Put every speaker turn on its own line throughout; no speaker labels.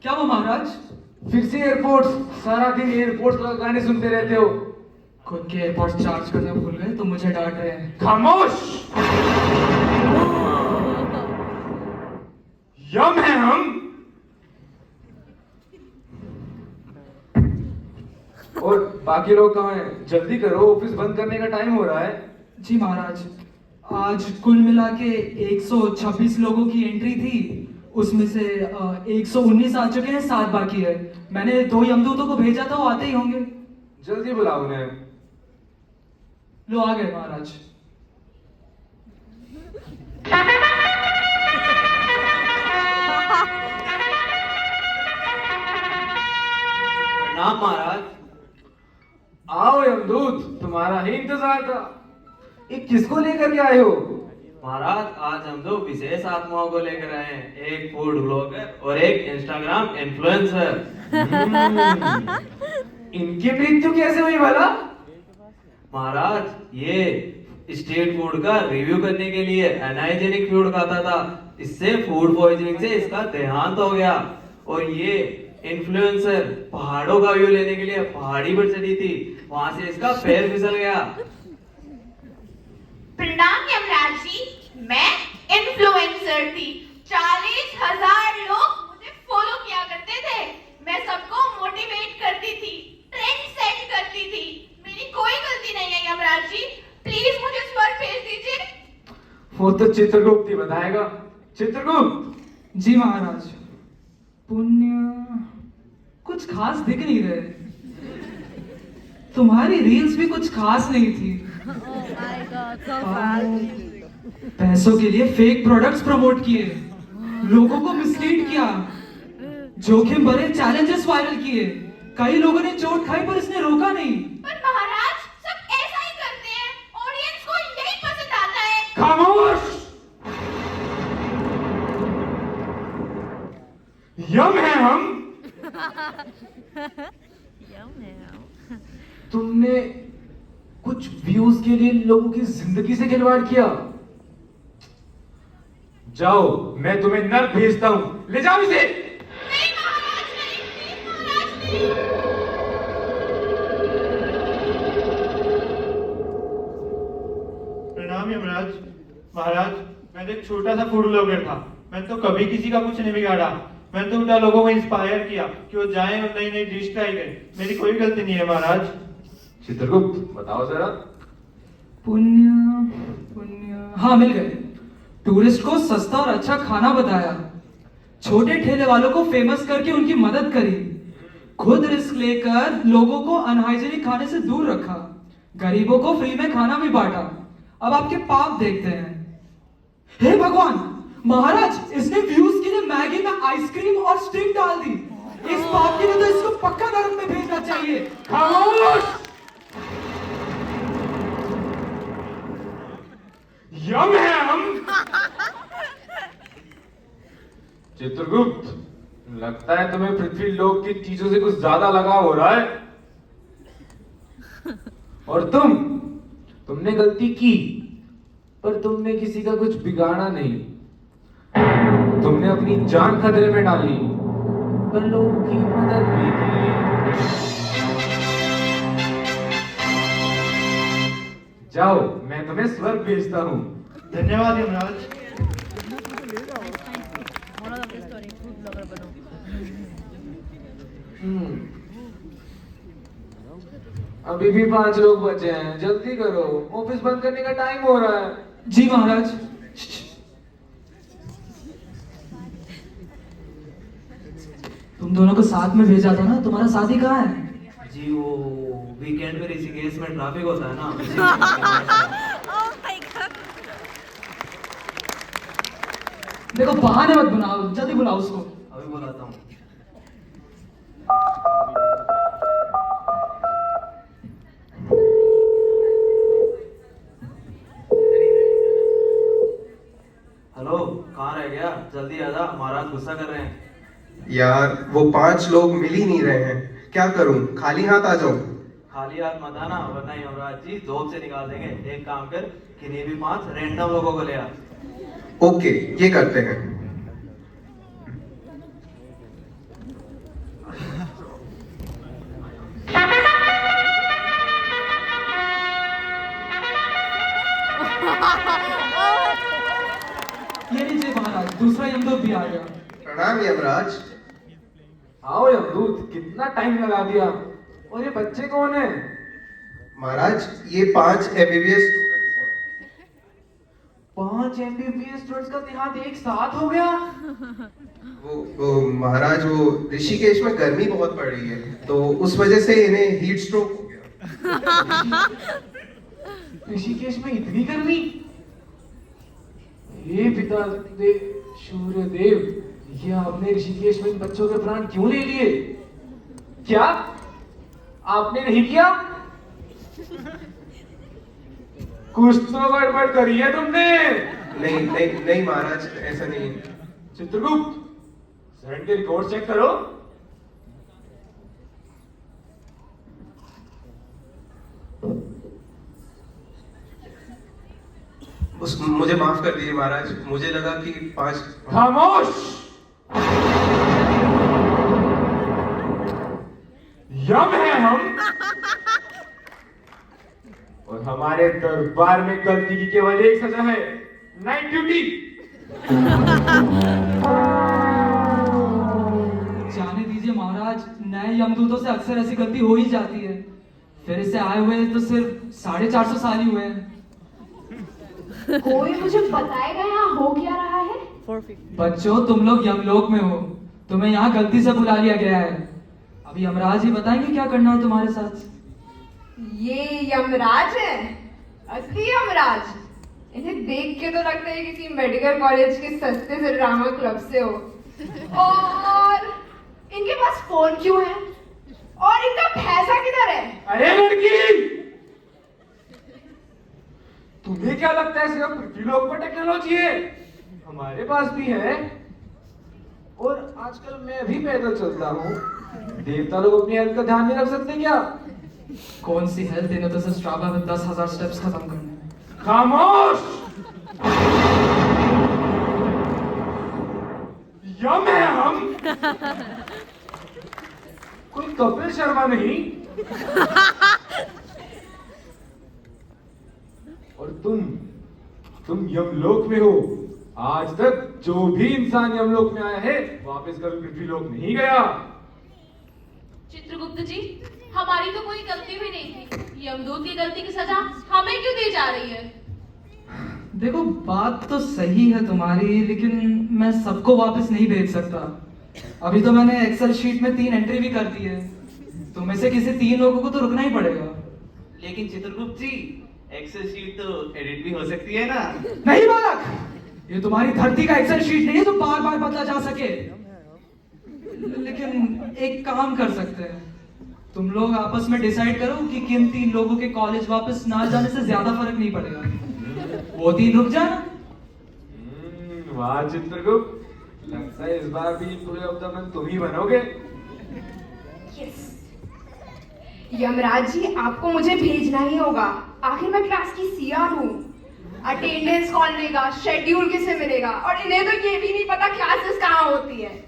क्या वो महाराज?
फिर से एयरपोर्ट्स, सारा दिन एयरपोर्ट्स का गाने सुनते रहते हो।
खुद के एयरपोर्ट चार्ज करना भूल गए तो मुझे डांट रहे हैं।
खामोश। यम है हम। और बाकी लोग कहाँ हैं? जल्दी करो, ऑफिस बंद करने का टाइम हो रहा है।
जी महाराज, आज कुल मिला के 126 लोगों की एंट्री थी, उसमें से 119 आ चुके हैं, 7 बाकी है। मैंने 2 यमदूतों को भेजा था, वो आते ही होंगे।
जल्दी बुलाओ उन्हें।
लो आ गए महाराज।
प्रणाम महाराज।
आओ यमदूत, तुम्हारा ही इंतजार था। ये किसको लेकर के आए हो?
महाराज आज हम दो विशेष आत्माओं को लेकर आए हैं, एक फूड ब्लॉगर और एक इंस्टाग्राम इन्फ्लुएंसर।
इनकी मृत्यु कैसे हुई भला?
महाराज ये स्ट्रीट फूड का रिव्यू करने के लिए अनहाइजेनिक फूड खाता था, इससे फूड पॉइजनिंग से इसका देहांत हो गया। और ये इन्फ्लुएंसर पहाड़ों का व्यू लेने के लिए पहाड़ी पर चढ़ी थी, वहां से इसका पैर फिसल गया।
प्रणाम यमराज जी, मैं इन्फ्लुएंसर थी। 40,000 लोग मुझे फॉलो किया करते थे। मैं सबको मोटिवेट करती थी, ट्रेंड सेट करती थी। मेरी कोई गलती नहीं है यमराज जी, प्लीज मुझे स्वर्ग भेज दीजिए।
वो तो चित्रगुप्त ही बताएगा। चित्रगुप्त।
जी महाराज। पुण्य कुछ खास दिख नहीं रहे। तुम्हारी रील्स भी कुछ खास नहीं थी। पैसों के लिए फेक प्रोडक्ट्स प्रमोट किए, लोगों को मिसलीड किया, जोखिम भरे चैलेंजेस वायरल किए। कई लोगों ने चोट खाई पर इसने रोका नहीं।
पर महाराज सब ऐसा ही करते हैं, ऑडियंस को यही पसंद आता है।
खामोश। यम है हम। तुमने कुछ व्यूज के लिए लोगों की जिंदगी से खिलवाड़ किया। जाओ, मैं तुम्हें नर्क भेजता हूं, ले जाओ इसे।
नहीं महाराज नहीं, प्लीज महाराज नहीं।
प्रणाम यमराज। महाराज मैं तो एक छोटा सा फूड ब्लॉगर था, मैंने तो कभी किसी का कुछ नहीं बिगाड़ा। मैंने तो उल्टा लोगों को इंस्पायर किया कि वो जाएं और नई नई डिश ट्राई करें। मेरी कोई गलती नहीं है महाराज।
चित्रगुप्त बताओ जरा।
पुण्य पुण्य हाँ, मिल गए। टूरिस्ट को सस्ता और अच्छा खाना बताया, छोटे ठेले वालों को फेमस करके उनकी मदद करी, खुद रिस्क लेकर लोगों को अनहाइजीनिक खाने से दूर रखा, गरीबों को फ्री में खाना भी बांटा। अब आपके पाप देखते हैं। हे भगवान, महाराज इसने व्यूज के लिए मैगी में आइसक्रीम और स्टिंग डाल दी। इस पाप के लिए तो इसको पक्का नरक में भेजना चाहिए।
खामोश। यम है हम। चित्रगुप्त, लगता है तुम्हें पृथ्वी लोक की चीजों से कुछ ज्यादा लगाव हो रहा है। और तुमने गलती की, पर तुमने किसी का कुछ बिगाड़ा नहीं। तुमने अपनी जान खतरे में डाली, पर लोगों की मदद भी की। जाओ, मैं तुम्हें स्वर्ग भेजता हूँ।
धन्यवाद यमराज।
अभी भी 5 लोग बचे हैं, जल्दी करो, ऑफिस बंद करने का टाइम हो रहा है।
जी महाराज। तुम दोनों को साथ में भेजा था ना, तुम्हारा साथी कहाँ है?
जी वो वीकेंड में ऋषिकेश में ट्रैफिक होता है ना।
देखो बहाने मत बनाओ, जल्दी बुलाओ उसको।
अभी बुलाता हूँ। हेलो, कहाँ रह गया? जल्दी आजा, महाराज गुस्सा कर रहे हैं।
यार वो 5 लोग मिल ही नहीं रहे हैं, क्या करूं? खाली हाथ आ जाऊं?
खाली हाथ मत आना, वरना यमराज जी जॉब से निकाल देंगे। एक काम कर, किन्हीं भी 5 रैंडम लोगों को ले आ।
ओके, ये करते हैं।
ये लीजिए महाराज, दूसरा यमदूत भी आ गया।
प्रणाम यमराज।
आओ यमदूत, कितना टाइम लगा दिया। और ये बच्चे कौन है?
महाराज ये 5 MBBS स्टूडेंट्स हैं।
5 MBBS स्टूडेंट्स का देहांत एक साथ हो गया।
वो महाराज वो ऋषिकेश में गर्मी बहुत पड़ रही है, तो उस वजह से इन्हें हीट स्ट्रोक हो गया।
ऋषिकेश में इतनी गर्मी? हे पिता देव सूर्य देव, ये आपने ऋषिकेश में इन बच्चों के प्राण क्यों ले लिए? क्या आपने नहीं किया? कुछ तो गड़बड़ करी है तुमने।
नहीं नहीं नहीं महाराज, ऐसा नहीं।
चित्रगुप्त, सर के रिकॉर्ड चेक करो।
मुझे माफ कर दीजिए महाराज, मुझे लगा कि 5।
खामोश! यम है हम, और हमारे दरबार में गलती की केवल एक सजा है, नाइट ड्यूटी।
जाने दीजिए महाराज, नए यमदूतों से अक्सर ऐसी गलती हो ही जाती है। फिर इसे आए हुए तो सिर्फ 450 साल ही हुए हैं।
कोई मुझे बताएगा यहाँ हो क्या रहा है?
बच्चों, तुम लोग यमलोक में हो, तुम्हें यहाँ गलती से बुला लिया गया है। अभी यमराज ही बताएंगे क्या करना है तुम्हारे साथ।
ये यमराज है, असली यमराज। इन्हें देख के तो लगता है किसी मेडिकल कॉलेज के सस्ते से ड्रामा क्लब से हो। और इनके पास फोन क्यों है? और इनका पैसा किधर है?
अरे लड़की, तुम्हें क्या लगता है सिर्फ पृथ्वीलोक पर टेक्नोलॉजी है? हमारे पास भी है। और आजकल मैं भी पैदल चलता हूँ। देवता लोग अपनी हेल्थ का ध्यान नहीं रख सकते क्या?
कौन सी हेल्थ, इन्हें तो सिर्फ स्ट्रावा में 10,000 स्टेप्स खत्म करने हैं।
खामोश! यम है हम, कोई कपिल शर्मा नहीं। और तुम यमलोक में हो। आज तक जो भी इंसान यमलोक में आया है वापस कभी पृथ्वीलोक नहीं गया।
चित्रगुप्त जी, हमारी तो कोई गलती भी नहीं थी। यमदूत की गलती की सजा हमें क्यों दी जा रही है?
देखो, बात तो सही है तुम्हारी, लेकिन मैं सबको वापस नहीं भेज सकता। अभी तो मैंने एक्सेल शीट में 3 एंट्री भी कर दी है। तुम में से किसी 3 लोगों को तो रुकना ही पड़ेगा।
लेकिन चित्रगुप्त जी, एक्सेल शीट तो एडिट भी हो सकती है ना।
नहीं बालक, ये तुम्हारी धरती का एक्सेल शीट नहीं है जो बार बार बदला जा सके। लेकिन एक काम कर सकते हैं, तुम लोग आपस में डिसाइड करो कि किन 3 लोगों के कॉलेज वापस ना जाने से ज्यादा फर्क नहीं पड़ेगा। वो 3 रुक जाना।
वाह चित्रगुप्त, लगता है इस बार भी पूरे ऑफ द मंथ तुम ही बनोगे।
Yes. यमराज जी, आपको मुझे भेजना ही होगा। आखिर मैं क्लास की सीआर हूँ। अटेंडेंस कौन लेगा, शेड्यूल किसे मिलेगा, और इन्हें तो ये भी नहीं पता क्लासेस कहाँ होती है।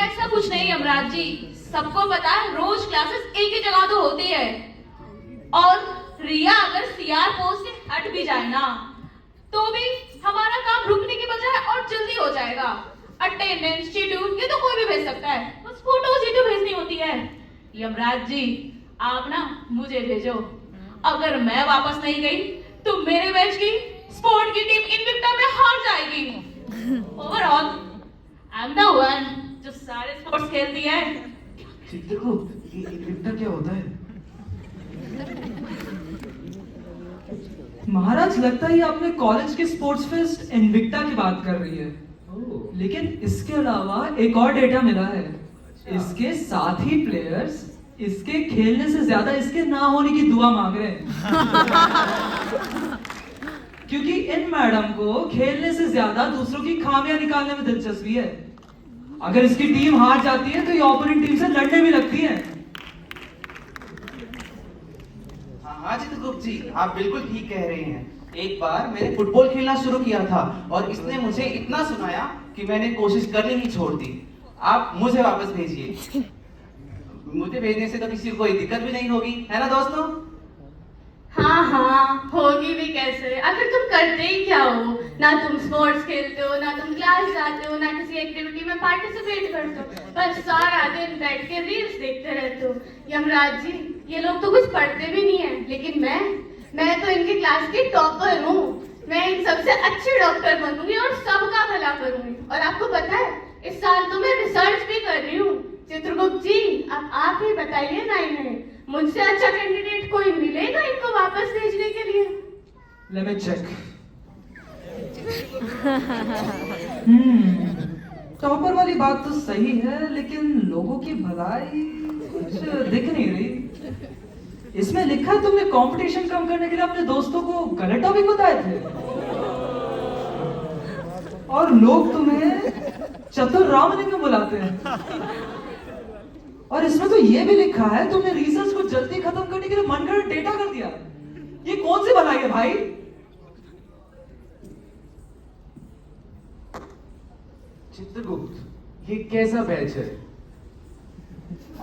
ऐसा कुछ नहीं यमराज जी, सबको पता है रोज क्लासेस एक ही जगह तो होती है। और रिया अगर सीआर पोस्ट से हट भी जाए ना, तो भी हमारा काम रुकने की बजाय और जल्दी हो जाएगा। अटेंडेंस, शेड्यूल ये तो कोई भी भेज सकता है, बस फोटोज ही तो भेजनी होती है। यमराज जी, आप ना मुझे भेजो। अगर मैं वापस नहीं गई तो मेरे बैच की स्पोर्ट की टीम इनविक्टा में हार जाएगी। Overall I am the one जो सारे स्पोर्ट्स खेलती है।
चित्रगुप्त, ये इनविक्टा क्या होता है?
महाराज, लगता है ये अपने कॉलेज के स्पोर्ट्स फेस्ट इनविक्टा की बात कर रही है। लेकिन इसके अलावा एक और डेटा मिला है। इसके साथी प्लेयर्स इसके खेलने से ज्यादा इसके ना होने की दुआ मांग रहे हैं। क्योंकि इन मैडम को खेलने से ज्यादा दूसरों की खामियां निकालने में दिलचस्पी है। अगर इसकी टीम हार जाती है तो ये ओपोनेंट टीम से लड़ने भी लगती है।
हाँ चित्रगुप्त जी, आप बिल्कुल ठीक कह रहे हैं। एक बार मैंने फुटबॉल खेलना शुरू किया था और इसने मुझे इतना सुनाया कि मैंने कोशिश करनी ही छोड़ दी। आप मुझे वापस भेजिए। मुझे भेजने से तो किसी को कोई दिक्कत भी नहीं होगी, है ना दोस्तों?
हाँ, होगी भी कैसे? आखिर तुम करते ही क्या हो? ना तुम स्पोर्ट्स खेलते हो, ना तुम क्लास जाते हो, ना किसी एक्टिविटी में पार्टिसिपेट करते हो, बस सारा दिन बैठ के रील्स देखते रहते हो। यमराज जी, ये लोग तो कुछ पढ़ते भी नहीं है, लेकिन मैं तो इनकी क्लास की टॉपर हूँ। मैं इन सबसे अच्छी डॉक्टर बनूंगी और सबका भला करूंगी। और आपको पता है, इस साल तो मैं रिसर्च भी कर रही हूँ। चित्रगुप्त जी, अब आप ही बताइए ना इन्हें, मुझसे अच्छा कैंडिडेट कोई मिलेगा इनको वापस भेजने के लिए?
Let me check. टॉपर वाली बात तो सही है, लेकिन लोगों की भलाई कुछ दिख नहीं रही। इसमें लिखा है तुमने कंपटीशन कम करने के लिए अपने दोस्तों को गलत टॉपिक बताए थे, और लोग तुम्हें चतुर रामलिंगम बुलाते हैं। और इसमें तो ये भी लिखा है तुमने रिसर्च को जल्दी खत्म करने के लिए मनगढ़ंत डेटा कर दिया। ये कौन सी भलाई है भाई?
चित्रगुप्त, ये कैसा बैच है?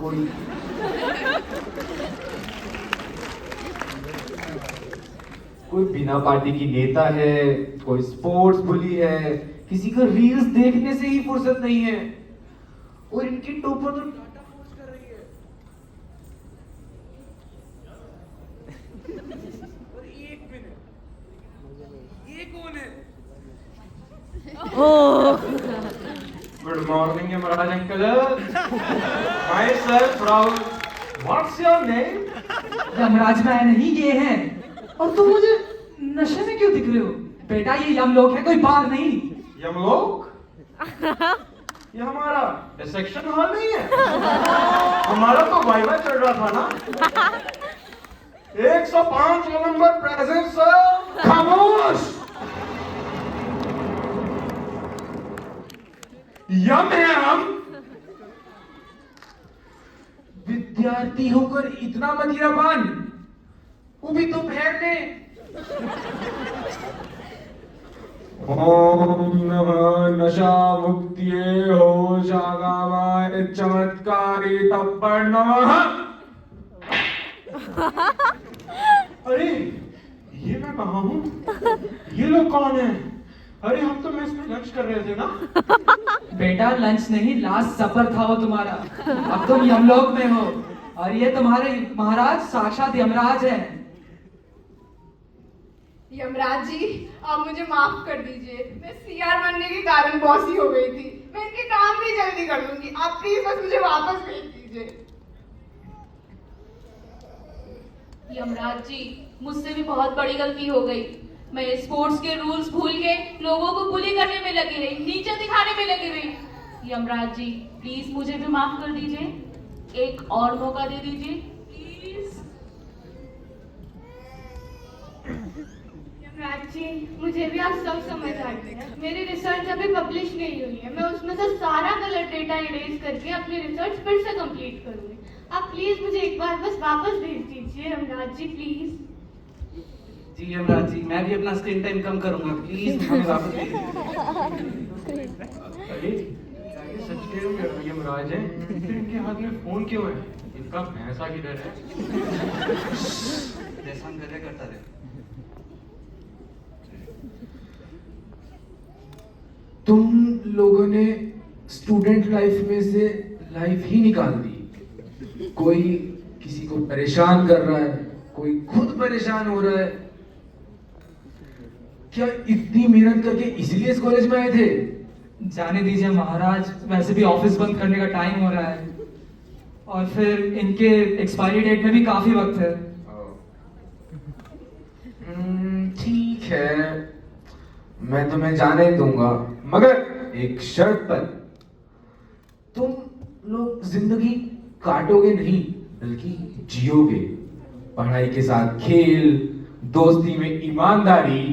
कोई कोई बिना पार्टी की नेता है, कोई स्पोर्ट्स बुली है, किसी को रील्स देखने से ही फुर्सत नहीं है, और इनकी टोपर तो डाटा पोस्ट कर रही है। और एक मिनट, ये कौन है?
Good morning Yamraj uncle. My sir proud. What's your name?
Yamraj मैं नहीं ये हैं। और तुम मुझे नशे में क्यों दिख रहे हो? बेटा ये यमलोक है, कोई बार नहीं।
यमलोक? ये हमारा डिसेक्शन हॉल नहीं है? हमारा तो वाइवा चल रहा था ना। 105 नंबर प्रेजेंट सर। खामोश। यम है हम।
विद्यार्थी होकर इतना मदिरापान, वो भी दोपहर में। ओम नमः नशा मुक्तिये होश आगामाय चमत्कारी तप्पड़ नमः।
अरे ये मैं कहा हूँ? ये लोग कौन है? अरे हम तो मेस में लंच कर रहे थे ना।
बेटा लंच नहीं, लास्ट सफर था वो तुम्हारा। अब तुम यमलोक में हो, और ये तुम्हारे महाराज साक्षात यमराज हैं।
यमराज जी, आप मुझे माफ कर दीजिए। मैं सीआर बनने के कारण बॉसी हो गई थी। मैं इनके काम भी जल्दी कर दूंगी। आप प्लीज बस मुझे वापस भेज दीजिए।
यमराज जी, मुझसे भी बहुत बड़ी गलती हो गई। मैं स्पोर्ट्स के रूल्स भूल के लोगों को बुली करने में लगी रही, नीचे दिखाने में लगी रही। यमराज जी, प्लीज मुझे भी माफ कर दीजिए, एक और मौका दे दीजिए प्लीज।
यमराज जी, मुझे भी आप सब समझ आ गया। मेरी रिसर्च अभी पब्लिश नहीं हुई है। मैं उसमें से सारा गलत डेटा इरेज करके अपनी रिसर्च फिर से कंप्लीट करूंगी। आप प्लीज मुझे एक बार बस वापस भेज दीजिए यमराज जी, प्लीज।
जी यमराज जी, मैं भी अपना स्क्रीन टाइम कम करूंगा, प्लीज हमें वापस भेज दीजिए।
अरे ये सच कह रहे हो यमराज हैं? फिर इनके हाथ में फोन क्यों है? इनका भैंसा किधर है?
जैसा हम कर रहे करता रहे।
तुम लोगों ने स्टूडेंट लाइफ में से लाइफ ही निकाल दी। कोई किसी को परेशान कर रहा है, कोई खुद परेशान हो रहा है। क्या इतनी मेहनत करके इसलिए इस कॉलेज में आए थे?
जाने दीजिए महाराज, वैसे भी ऑफिस बंद करने का टाइम हो रहा है, और फिर इनके एक्सपायरी डेट में भी काफी वक्त है।
ठीक है, मैं तुम्हें जाने दूंगा, मगर एक शर्त पर। तुम लोग जिंदगी काटोगे नहीं, बल्कि जियोगे। पढ़ाई के साथ खेल, दोस्ती में ईमानदारी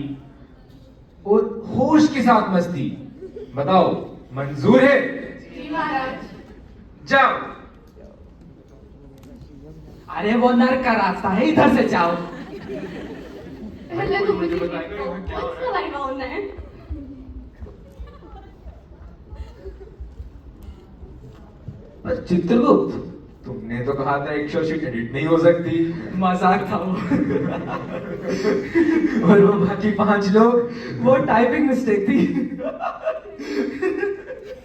और होश के साथ मस्ती। बताओ, मंजूर है?
जी महाराज।
जाओ।
अरे वो नर्क का रास्ता है, इधर से जाओ।
पहले तो मुझे बताओ कौन सा वाइवा होना है?
पर चित्रगुप्त, तुमने मैंने तो कहा था एक्सेल शीट एडिट नहीं हो सकती।
मजाक था वो।
और वो बाकी 5 लोग,
वो टाइपिंग मिस्टेक थी।